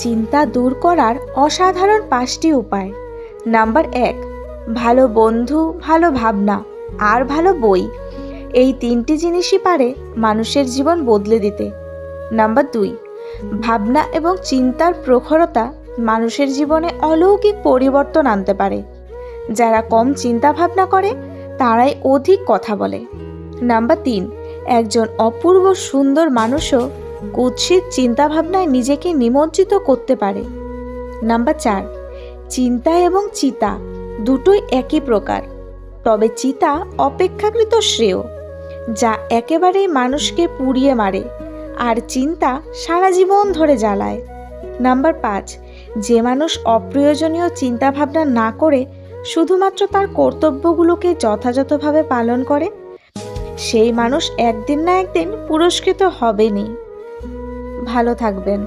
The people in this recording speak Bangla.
চিন্তা দূর করার অসাধারণ 5টি উপায়। নাম্বার 1, ভালো বন্ধু, ভালো ভাবনা আর ভালো বই। এই 3টি জিনিসই পারে মানুষের জীবন বদলে দিতে। নাম্বার 2, ভাবনা এবং চিন্তার প্রখরতা মানুষের জীবনে অলৌকিক পরিবর্তন আনতে পারে। যারা কম চিন্তা ভাবনা করে তারাই অধিক কথা বলে। নাম্বার 3, একজন অপূর্ব সুন্দর মানুষও কুৎসিত চিন্তাভাবনায় নিজেকে নিমজ্জিত করতে পারে। নাম্বার 4, চিন্তা এবং চিতা দুটোই একই প্রকার, তবে চিতা অপেক্ষাকৃত শ্রেয়, যা একেবারেই মানুষকে পুড়িয়ে মারে, আর চিন্তা সারা জীবন ধরে জ্বালায়। নাম্বার 5, যে মানুষ অপ্রয়োজনীয় চিন্তাভাবনা না করে শুধুমাত্র তার কর্তব্যগুলোকে যথাযথভাবে পালন করে, সেই মানুষ একদিন না একদিন পুরস্কৃত হবেনই। ভালো থাকবেন।